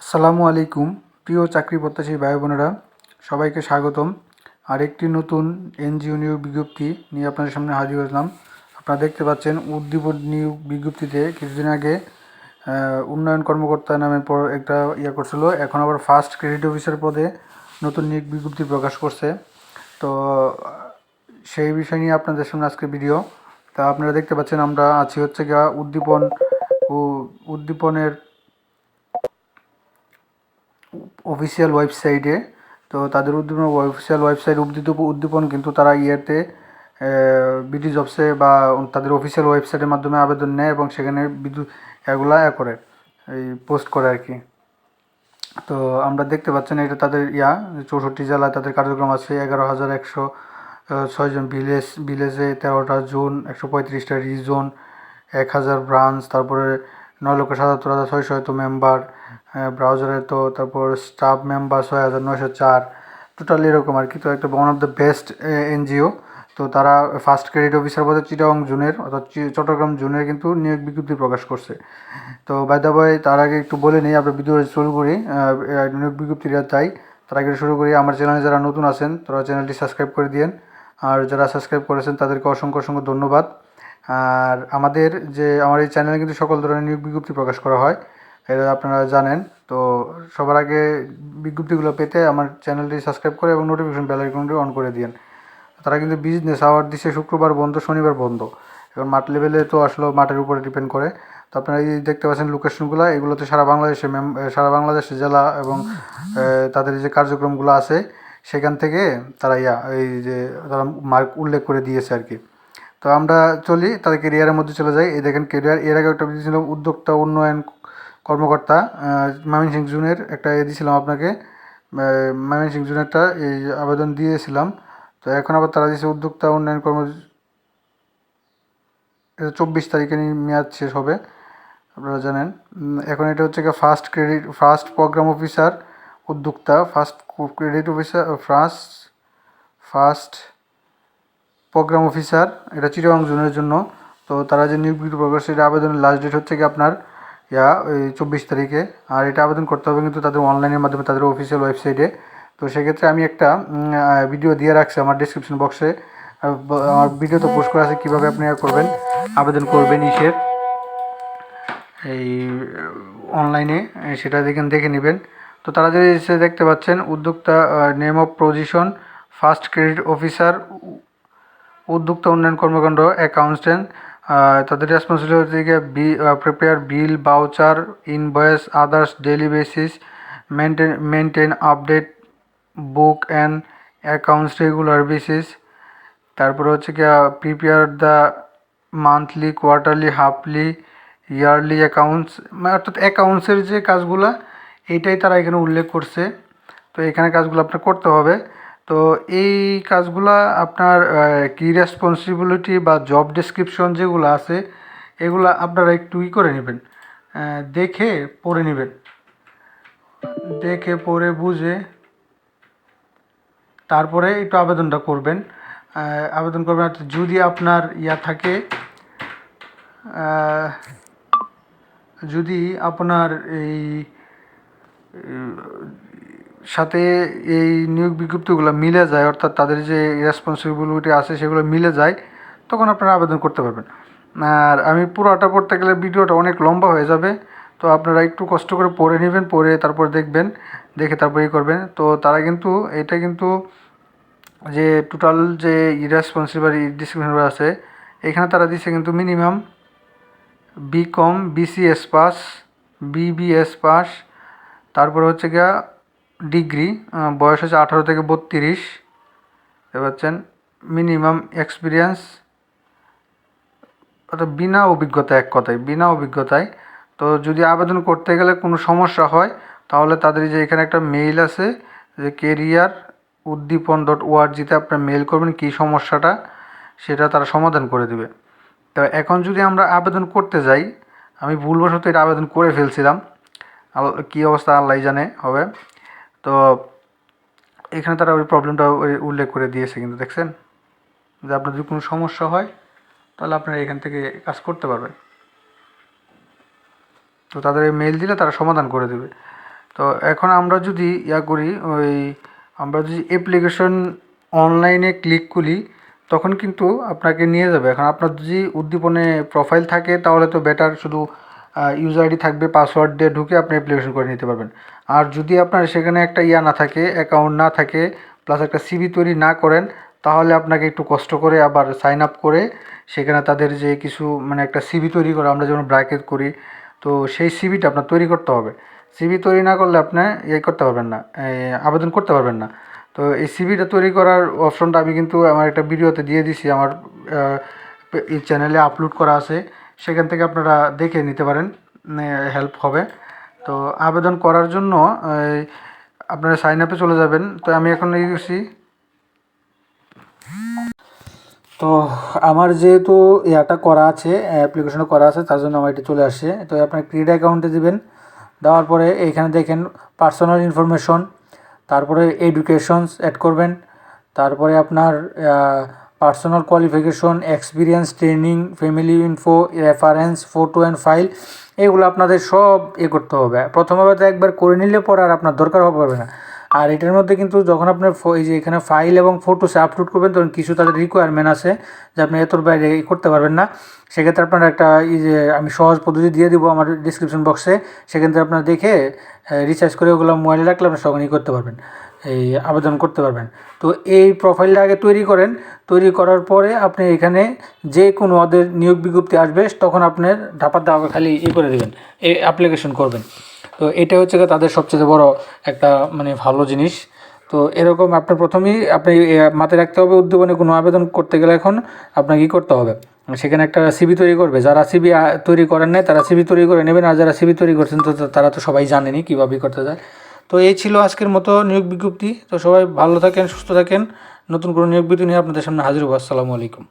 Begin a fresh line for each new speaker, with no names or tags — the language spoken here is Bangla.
আসসালামু আলাইকুম প্রিয় চাকরি প্রত্যাশী ভাই বোনেরা, সবাইকে স্বাগতম। আরেকটি নতুন এনজিও নিয়োগ বিজ্ঞপ্তি নিয়ে আপনাদের সামনে হাজির হলাম। আপনারা দেখতে পাচ্ছেন উদ্দীপন নিয়োগ বিজ্ঞপ্তিতে কিছুদিন আগে উন্নয়ন কর্মকর্তা নামের পর একটা করছিল, এখন আবার ফার্স্ট ক্রেডিট অফিসার পদে নতুন নিয়োগ বিজ্ঞপ্তি প্রকাশ করছে। তো সেই বিষয় নিয়ে আপনাদের সামনে আজকে ভিডিও। তা আপনারা দেখতে পাচ্ছেন আমরা আছি হচ্ছে গিয়া উদ্দীপনের অফিসিয়াল ওয়েবসাইটে। তো তাদের অফিসিয়াল ওয়েবসাইট উদ্দীপন কিন্তু তারা বিডি জবসে বা তাদের অফিসিয়াল ওয়েবসাইটের মাধ্যমে আবেদন নেয় এবং সেখানে এগুলা করে এই পোস্ট করে আর কি। তো আমরা দেখতে পাচ্ছেন এটা তাদের 64 জেলায় তাদের কার্যক্রম আছে। 11,106 জন ভিলেজে 13টা জোন, 135টা রিজন, 1,000 ব্রাঞ্চ, তারপরে 9,77,600 মেম্বার ব্রাউজারে। তো তারপর স্টাফ মেম্বার 6,904 টোটাল এরকম আর কি। তো একটা one of the best NGO. তো তারা ফার্স্ট ক্রেডিট অফিসার পদে চিটাগং জোনের অর্থাৎ চট্টগ্রাম জোনের কিন্তু নিয়োগ বিজ্ঞপ্তি প্রকাশ করছে। তো বাই দ্য ওয়ে তার আগে একটু বলে নিই, আমরা ভিডিও শুরু করি নিয়োগ বিজ্ঞপ্তিটা চাই। তার আগে শুরু করি, আমার চ্যানেলে যারা নতুন আছেন তারা চ্যানেলটি সাবস্ক্রাইব করে দিন, আর যারা সাবস্ক্রাইব করেছেন তাদেরকে অসংখ্য অসংখ্য ধন্যবাদ। আর আমার এই চ্যানেলে কিন্তু সকল ধরনের নিয়োগ বিজ্ঞপ্তি প্রকাশ করা হয়, এটা আপনারা জানেন। তো সবার আগে বিজ্ঞপ্তিগুলো পেতে আমার চ্যানেলটি সাবস্ক্রাইব করে এবং নোটিফিকেশন বেল আইকনটি অন করে দিন। তারা কিন্তু বিজনেস আওয়ার দিচ্ছে, শুক্রবার বন্ধ, শনিবার বন্ধ। এবং মাঠ লেভেলে তো আসলে মাঠের উপরে ডিপেন্ড করে। তো আপনারা এই দেখতে পাচ্ছেন লোকেশনগুলো, এগুলোতে সারা বাংলাদেশে জেলা এবং তাদের যে কার্যক্রমগুলো আছে সেখান থেকে তারা তারা মার্ক উল্লেখ করে দিয়েছে আর কি। তো আমরা চলি তাদের কেরিয়ারের মধ্যে চলে যাই। এই দেখেন কেরিয়ার, এর আগে একটা দিয়েছিল উদ্যোক্তা উন্নয়ন কর্মকর্তা ময়মনসিংহ জোনের একটা দিয়েছিলাম আপনাকে, ময়মনসিংহ জোনেরটা এই আবেদন দিয়েছিলাম। তো এখন আবার তারা দিয়েছে উদ্যোক্তা উন্নয়ন এটা 24 তারিখে মেয়াদ শেষ হবে, আপনারা জানেন। এখন এটা হচ্ছে ফার্স্ট প্রোগ্রাম অফিসার উদ্যোক্তা, first credit officer, first program officer, এটা চিটাগং জোনের জন্য। তো তারা যে নিয়োগ বিজ্ঞপ্তি প্রকাশ, এটা আবেদনের লাস্ট ডেট হচ্ছে কি আপনার ওই 24 তারিখে। আর এটা আবেদন করতে হবে কিন্তু তাদের অনলাইনের মাধ্যমে, তাদের অফিসিয়াল ওয়েবসাইটে। তো সেক্ষেত্রে আমি একটা ভিডিও দিয়ে রাখছি আমার ডিসক্রিপশন বক্সে, আমার ভিডিও তো পোস্ট করা আছে কীভাবে আপনি করবেন, আবেদন করবেন এই অনলাইনে, সেটা দেখে নেবেন। তো তারা যে দেখতে পাচ্ছেন উদ্যোক্তা name of position first credit officer, উদ্যোক্তা উন্নয়ন কর্মকাণ্ড অ্যাকাউন্টেন্ট। তাদের রেসপন্সিবিলিটি হচ্ছে গিয়ে prepare bill, voucher, invoice, others daily basis, maintain update book and accounts regular basis. তারপরে হচ্ছে গিয়ে prepare the monthly, quarterly, halfly, yearly accounts, অর্থাৎ অ্যাকাউন্টসের যে কাজগুলো এইটাই তারা এখানে উল্লেখ করছে। তো এখানে কাজগুলো আপনার করতে হবে। তো এই কাজগুলা আপনার কি রেসপন্সিবিলিটি বা জব ডেসক্রিপশন যেগুলো আছে এগুলো আপনারা একটু করে নেবেন, দেখে পড়ে নেবেন, দেখে পড়ে বুঝে তারপরে একটু আবেদনটা করবেন। যদি আপনার থাকে, যদি আপনার এই সাথে এই নিয়োগ বিজ্ঞপ্তিগুলো মিলে যায়, অর্থাৎ তাদের যে রেসপন্সিবিলিটি আছে সেগুলো মিলে যায়, তখন আপনারা আবেদন করতে পারবেন। আর আমি পুরোটা পড়তে গেলে ভিডিওটা অনেক লম্বা হয়ে যাবে। তো আপনারা একটু কষ্ট করে পড়ে নেবেন, পড়ে তারপর দেখবেন, দেখে তারপরেই করবেন। তো তারা কিন্তু এটা কিন্তু যে টোটাল যে রেসপন্সিবিলিটি ডিসক্রিপশন আছে এখানে তারা দিচ্ছে কিন্তু minimum BCom, BCS pass, BBS pass, তারপরে হচ্ছে গিয়া ডিগ্রি, বয়স হচ্ছে 18 থেকে 32, বুঝতে পারছেন। মিনিমাম এক্সপিরিয়েন্স, অর্থাৎ বিনা অভিজ্ঞতা, এক কথায় বিনা অভিজ্ঞতায়। তো যদি আবেদন করতে গেলে কোনো সমস্যা হয় তাহলে তাদের যে এখানে একটা মেইল আছে যে কেরিয়ার uddipon.org-তে আপনার মেইল করবেন কী সমস্যাটা, সেটা তারা সমাধান করে দেবে। তো এখন যদি আমরা আবেদন করতে যাই, আমি ভুলবশত এটা আবেদন করে ফেলছিলাম, কী অবস্থা আল্লাহ জানে হবে। তো এখানে তারা ওই প্রবলেমটা উল্লেখ করে দিয়েছে কিন্তু, দেখছেন যে আপনার যদি কোনো সমস্যা হয় তাহলে আপনারা এখান থেকে কাজ করতে পারবেন। তো তাদের মেইল দিলে তারা সমাধান করে দেবে। তো এখন আমরা যদি করি আমরা যদি অ্যাপ্লিকেশন অনলাইনে ক্লিক করি তখন কিন্তু আপনাকে নিয়ে যাবে। এখন আপনার যদি উদ্দীপনে প্রোফাইল থাকে তাহলে তো বেটার, শুধু ইউজার আইডি থাকবে, পাসওয়ার্ড দিয়ে ঢুকে আপনি অ্যাপ্লিকেশন করে নিতে পারবেন। আর যদি আপনার সেখানে একটা না থাকে, অ্যাকাউন্ট না থাকে, প্লাস একটা সিভি তৈরি না করেন, তাহলে আপনাকে একটু কষ্ট করে আবার সাইন আপ করে সেখানে তাদের যে কিছু মানে একটা সিভি তৈরি করে আমরা যেমন ব্র্যাকেট করি, তো সেই সিভিটা আপনার তৈরি করতে হবে। সিভি তৈরি না করলে আপনি করতে পারবেন না, আবেদন করতে পারবেন না। তো এই সিভিটা তৈরি করার অপশনটা আমি কিন্তু আমার একটা ভিডিওতে দিয়ে দিছি, আমার এই চ্যানেলে আপলোড করা আছে, সেখান থেকে আপনারা দেখে নিতে পারেন, হেল্প হবে। তো আবেদন করার জন্য আপনারা সাইন আপে চলে যাবেন। তো আমি এখন গেছি। তো আমার যেহেতু করা আছে, অ্যাপ্লিকেশনও করা আছে, তার জন্য আমার এটা চলে আসছে। তো আপনার ক্রিয়েট অ্যাকাউন্টে দিবেন, দেওয়ার পরে এইখানে দেখেন পার্সোনাল ইনফরমেশন, তারপরে এডুকেশনস অ্যাড করবেন, তারপরে আপনার personal qualification, experience, training, family info, reference, photo and file, এগুলো আপনাদের সব করতে হবে। প্রথমে হয়তো একবার করে নিলে পরে আর আপনার দরকার হবে না। আর এটার মধ্যে কিন্তু যখন আপনার এই যে এখানে ফাইল এবং ফটোসে আপলোড করবেন তখন কিছু তাদের রিকোয়ারমেন্ট আছে যে আপনি এতর বাইরে করতে পারবেন না। সেক্ষেত্রে আপনার একটা যে আমি সহজ পদ্ধতি দিয়ে দিব আমার ডিসক্রিপশন বক্সে, সেখান থেকে আপনারা দেখে রিসার্চ করে ওগুলো মোবাইলে রাখলে আপনার সঙ্গে করতে পারবেন, এই আবেদন করতে পারবেন। তো এই প্রোফাইলটা আগে তৈরি করেন, তৈরি করার পরে আপনি এখানে যে কোনো ওদের নিয়োগ বিজ্ঞপ্তি আসবে তখন আপনার ধাপা ধাপা খালি করে দেবেন, এই অ্যাপ্লিকেশন করবেন। তো এটা হচ্ছে তাদের সবচেয়ে বড় একটা মানে ভালো জিনিস। তো এরকম আপনার প্রথমেই আপনি মাথায় রাখতে হবে, উদ্যোগনে কোনো আবেদন করতে গেলে এখন আপনাকে কী করতে হবে, সেখানে একটা সিভি তৈরি করবে। যারা সিভি তৈরি করেন নাই তারা সিভি তৈরি করে নেবেন, আর যারা সিভি তৈরি করছেন তো তারা তো সবাই জানেনি কীভাবে করতে যায়। তো এই ছিল আজকের মতো নিয়োগ বিজ্ঞপ্তি। তো সবাই ভালো থাকেন, সুস্থ থাকেন। নতুন কোনো নিয়োগ বিজ্ঞপ্তি নিয়ে আপনাদের সামনে হাজির হবো। আসসালামু আলাইকুম।